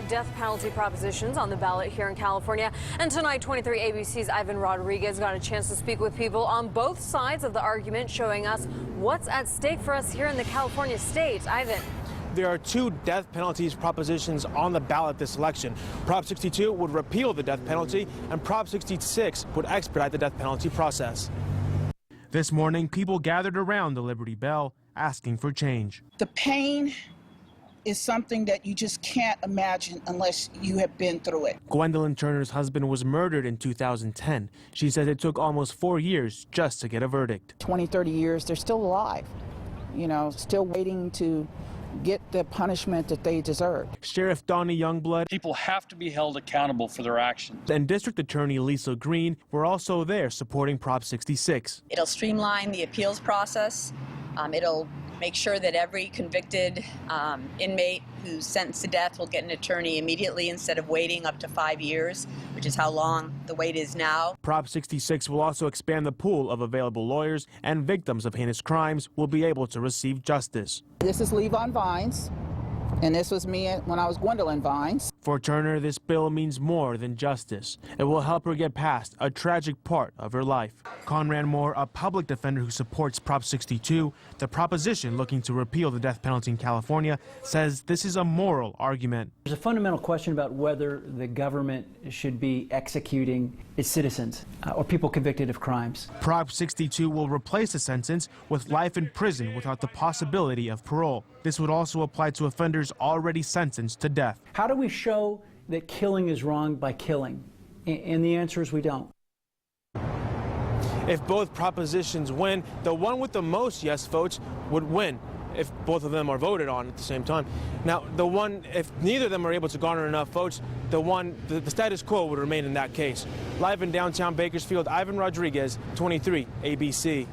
death penalty propositions on the ballot here in California. And tonight, 23 ABC's Ivan Rodriguez got a chance to speak with people on both sides of the argument, showing us what's at stake for us here in the California state. Ivan. There are two death penalties propositions on the ballot this election. Prop 62 would repeal the death penalty, and Prop 66 would expedite the death penalty process. This morning, people gathered around the Liberty Bell asking for change. The pain is something that you just can't imagine unless you have been through it. Gwendolyn Turner's husband was murdered in 2010. She says it took almost 4 years just to get a verdict. 20, 30 years, they're still alive, still waiting to get the punishment that they deserve. Sheriff Donnie Youngblood, people have to be held accountable for their actions, and District Attorney Lisa Green were also there supporting Prop 66. It'll streamline the appeals process. It'll make sure that every convicted inmate who's sentenced to death will get an attorney immediately instead of waiting up to 5 years, which is how long the wait is now. Prop 66 will also expand the pool of available lawyers, and victims of heinous crimes will be able to receive justice. This is Levon Vines, and this was me when I was Gwendolyn Vines. For Turner, this bill means more than justice. It will help her get past a tragic part of her life. Conrad Moore, a public defender who supports Prop 62, the proposition looking to repeal the death penalty in California, says this is a moral argument. There's a fundamental question about whether the government should be executing its citizens or people convicted of crimes. Prop 62 will replace a sentence with life in prison without the possibility of parole. This would also apply to offenders already sentenced to death. How do we show that killing is wrong by killing? And the answer is we don't. If both propositions win, the one with the most yes votes would win if both of them are voted on at the same time. Now, if neither of them are able to garner enough votes, the status quo would remain in that case. Live in downtown Bakersfield, Ivan Rodriguez, 23 ABC.